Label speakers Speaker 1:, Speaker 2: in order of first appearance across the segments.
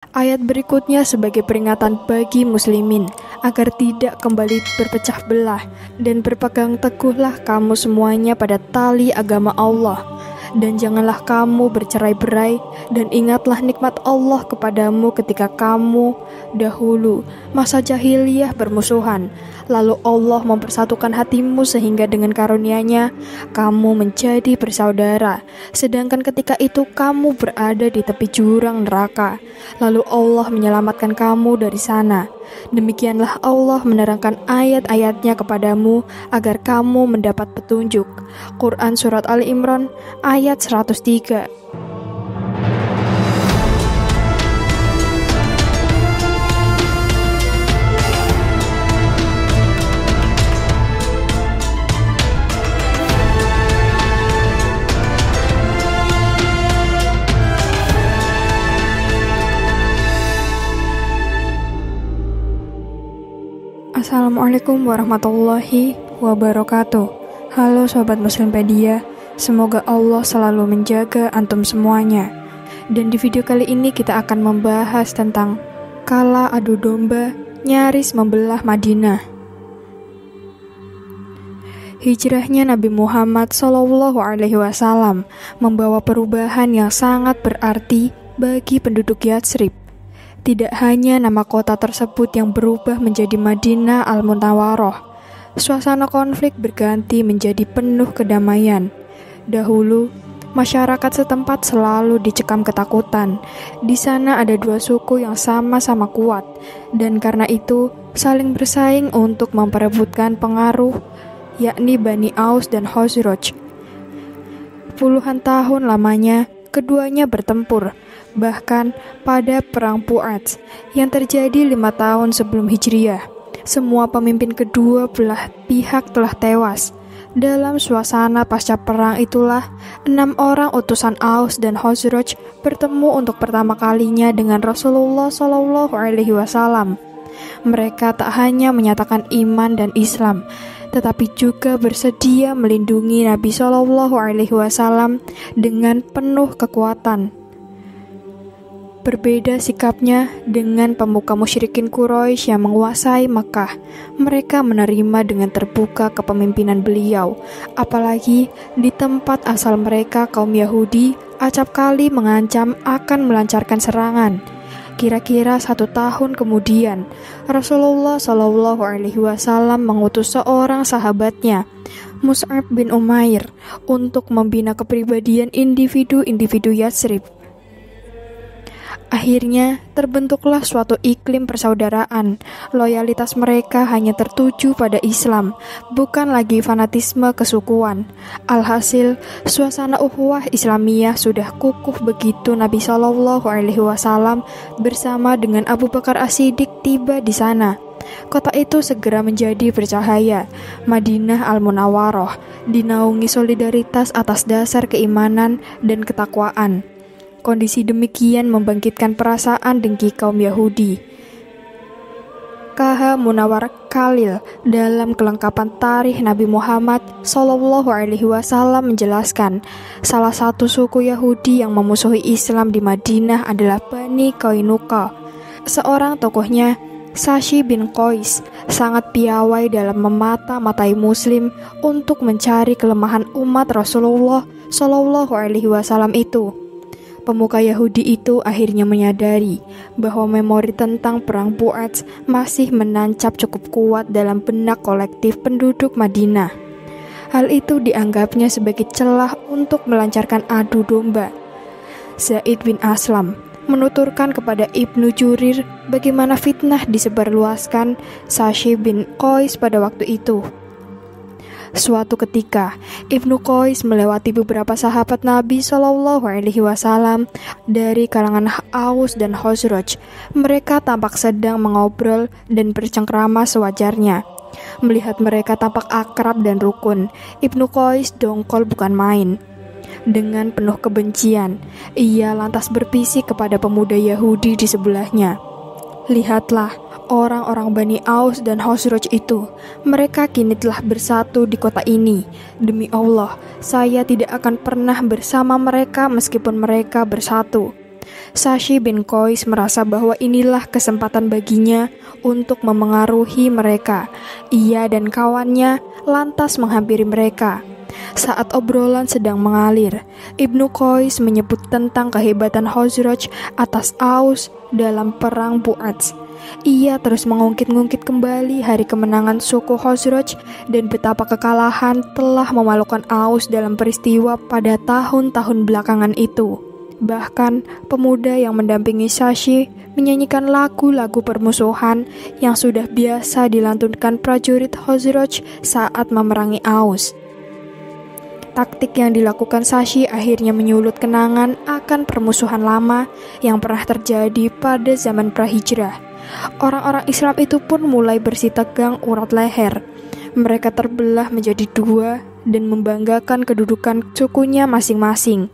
Speaker 1: Ayat berikutnya sebagai peringatan bagi muslimin agar tidak kembali berpecah belah, dan berpegang teguhlah kamu semuanya pada tali agama Allah, dan janganlah kamu bercerai-berai, dan ingatlah nikmat Allah kepadamu ketika kamu dahulu masa jahiliyah bermusuhan, lalu Allah mempersatukan hatimu sehingga dengan karunia-Nya kamu menjadi bersaudara, sedangkan ketika itu kamu berada di tepi jurang neraka, lalu Allah menyelamatkan kamu dari sana. Demikianlah Allah menerangkan ayat-ayat-Nya kepadamu agar kamu mendapat petunjuk. Quran Surat Ali Imran ayat 103. Assalamualaikum warahmatullahi wabarakatuh. Halo Sobat Muslimpedia, semoga Allah selalu menjaga antum semuanya. Dan di video kali ini kita akan membahas tentang kala adu domba nyaris membelah Madinah. Hijrahnya Nabi Muhammad SAW membawa perubahan yang sangat berarti bagi penduduk Yatsrib. Tidak hanya nama kota tersebut yang berubah menjadi Madinah Al-Munawwaroh, suasana konflik berganti menjadi penuh kedamaian. Dahulu, masyarakat setempat selalu dicekam ketakutan. Di sana ada dua suku yang sama-sama kuat, dan karena itu saling bersaing untuk memperebutkan pengaruh, yakni Bani Aus dan Khazraj. Puluhan tahun lamanya, keduanya bertempur. Bahkan pada Perang Bu'ats yang terjadi 5 tahun sebelum Hijriah, semua pemimpin kedua belah pihak telah tewas. Dalam suasana pasca perang itulah 6 orang utusan Aus dan Khazraj bertemu untuk pertama kalinya dengan Rasulullah SAW. Mereka tak hanya menyatakan iman dan Islam, tetapi juga bersedia melindungi Nabi SAW dengan penuh kekuatan. Berbeda sikapnya dengan pemuka musyrikin Quraisy yang menguasai Makkah. Mereka menerima dengan terbuka kepemimpinan beliau, apalagi di tempat asal mereka kaum Yahudi acap kali mengancam akan melancarkan serangan. Kira-kira 1 tahun kemudian, Rasulullah SAW mengutus seorang sahabatnya, Mus'ab bin Umair, untuk membina kepribadian individu-individu Yatsrib. Akhirnya terbentuklah suatu iklim persaudaraan. Loyalitas mereka hanya tertuju pada Islam, bukan lagi fanatisme kesukuan. Alhasil, suasana ukhuwah Islamiyah sudah kukuh begitu Nabi SAW bersama dengan Abu Bakar As-Siddiq tiba di sana. Kota itu segera menjadi bercahaya. Madinah Al-Munawwaroh dinaungi solidaritas atas dasar keimanan dan ketakwaan. Kondisi demikian membangkitkan perasaan dengki kaum Yahudi. K.H. Munawar Khalil dalam kelengkapan tarikh Nabi Muhammad SAW menjelaskan, salah satu suku Yahudi yang memusuhi Islam di Madinah adalah Bani Qainuqa. Seorang tokohnya, Sashi bin Qais, sangat piawai dalam memata-matai Muslim untuk mencari kelemahan umat Rasulullah SAW itu. Pemuka Yahudi itu akhirnya menyadari bahwa memori tentang Perang Bu'ats masih menancap cukup kuat dalam benak kolektif penduduk Madinah. Hal itu dianggapnya sebagai celah untuk melancarkan adu domba. Zaid bin Aslam menuturkan kepada Ibnu Jurir bagaimana fitnah disebarluaskan Sashi bin Qais pada waktu itu. Suatu ketika, Ibnu Qais melewati beberapa sahabat Nabi SAW dari kalangan Aus dan Khazraj. Mereka tampak sedang mengobrol dan bercengkrama sewajarnya. Melihat mereka tampak akrab dan rukun, Ibnu Qais dongkol bukan main. Dengan penuh kebencian, ia lantas berbisik kepada pemuda Yahudi di sebelahnya. Lihatlah, orang-orang Bani Aus dan Khazraj itu, mereka kini telah bersatu di kota ini. Demi Allah, saya tidak akan pernah bersama mereka meskipun mereka bersatu. Sashi bin Qais merasa bahwa inilah kesempatan baginya untuk memengaruhi mereka. Ia dan kawannya lantas menghampiri mereka. Saat obrolan sedang mengalir, Ibnu Qais menyebut tentang kehebatan Khazraj atas Aus dalam perang Bu'ats. Ia terus mengungkit-ungkit kembali hari kemenangan suku Khazraj dan betapa kekalahan telah memalukan Aus dalam peristiwa pada tahun-tahun belakangan itu. Bahkan, pemuda yang mendampingi Sashi menyanyikan lagu-lagu permusuhan yang sudah biasa dilantunkan prajurit Khazraj saat memerangi Aus. Taktik yang dilakukan Sashi akhirnya menyulut kenangan akan permusuhan lama yang pernah terjadi pada zaman pra-hijrah. Orang-orang Islam itu pun mulai bersih tegang urat leher. Mereka terbelah menjadi dua dan membanggakan kedudukan sukunya masing-masing.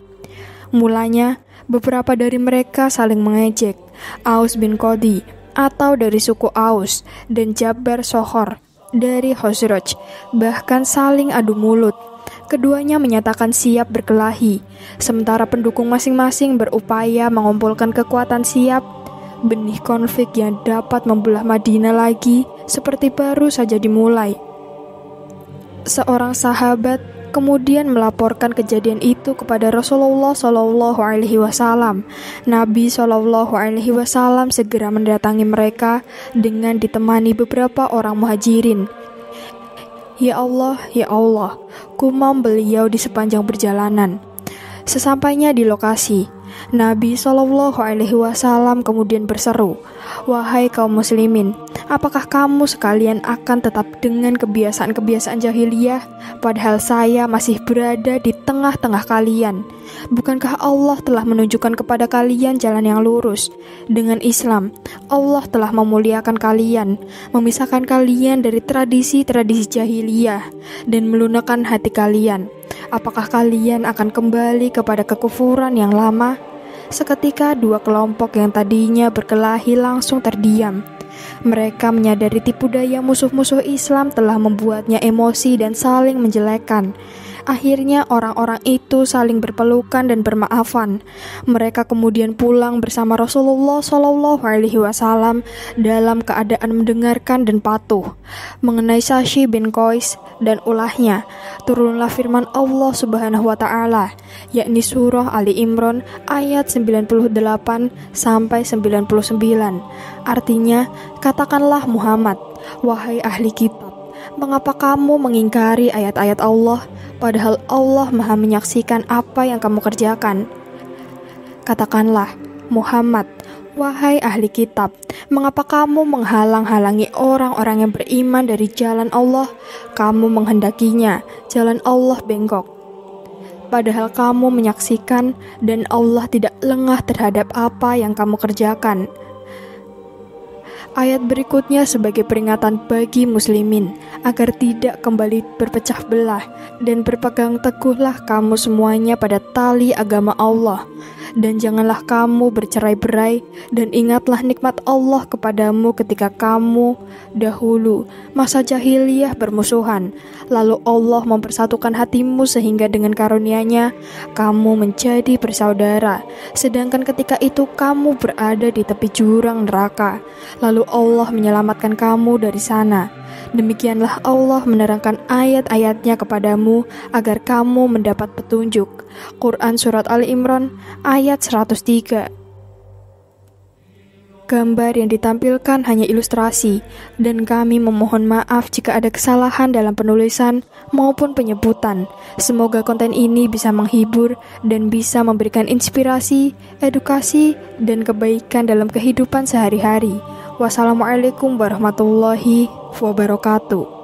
Speaker 1: Mulanya, beberapa dari mereka saling mengejek Aus bin Qadi atau dari suku Aus dan Jabbar Sohor dari Khazraj, bahkan saling adu mulut. Keduanya menyatakan siap berkelahi, sementara pendukung masing-masing berupaya mengumpulkan kekuatan siap. Benih konflik yang dapat membelah Madinah lagi seperti baru saja dimulai. Seorang sahabat kemudian melaporkan kejadian itu kepada Rasulullah SAW. Nabi SAW segera mendatangi mereka dengan ditemani beberapa orang muhajirin. Ya Allah, kumam beliau di sepanjang perjalanan. Sesampainya di lokasi, Nabi SAW kemudian berseru, "Wahai kaum muslimin, apakah kamu sekalian akan tetap dengan kebiasaan-kebiasaan jahiliyah, padahal saya masih berada di tengah-tengah kalian? Bukankah Allah telah menunjukkan kepada kalian jalan yang lurus? Dengan Islam, Allah telah memuliakan kalian, memisahkan kalian dari tradisi-tradisi jahiliyah, dan melunakkan hati kalian. Apakah kalian akan kembali kepada kekufuran yang lama?" Seketika dua kelompok yang tadinya berkelahi langsung terdiam. Mereka menyadari tipu daya musuh-musuh Islam telah membuatnya emosi dan saling menjelekkan. Akhirnya orang-orang itu saling berpelukan dan bermaafan. Mereka kemudian pulang bersama Rasulullah SAW dalam keadaan mendengarkan dan patuh. Mengenai Sashi bin Qais dan ulahnya, turunlah firman Allah Subhanahu wa Ta'ala, yakni surah Ali Imran ayat 98 sampai 99. Artinya, katakanlah Muhammad, wahai ahli kitab, mengapa kamu mengingkari ayat-ayat Allah, padahal Allah Maha menyaksikan apa yang kamu kerjakan? Katakanlah, Muhammad, wahai ahli kitab, mengapa kamu menghalang-halangi orang-orang yang beriman dari jalan Allah? Kamu menghendakinya, jalan Allah bengkok. Padahal kamu menyaksikan dan Allah tidak lengah terhadap apa yang kamu kerjakan. Ayat berikutnya sebagai peringatan bagi muslimin agar tidak kembali berpecah belah dan berpegang teguhlah kamu semuanya pada tali agama Allah, dan janganlah kamu bercerai-berai, dan ingatlah nikmat Allah kepadamu ketika kamu dahulu masa jahiliyah bermusuhan, lalu Allah mempersatukan hatimu sehingga dengan karunia-Nya kamu menjadi bersaudara, sedangkan ketika itu kamu berada di tepi jurang neraka, lalu Allah menyelamatkan kamu dari sana. Demikianlah Allah menerangkan ayat-ayat-Nya kepadamu agar kamu mendapat petunjuk. Quran Surat Ali Imran ayat 103. Gambar yang ditampilkan hanya ilustrasi, dan kami memohon maaf jika ada kesalahan dalam penulisan maupun penyebutan. Semoga konten ini bisa menghibur dan bisa memberikan inspirasi, edukasi, dan kebaikan dalam kehidupan sehari-hari. Wassalamualaikum warahmatullahi wabarakatuh.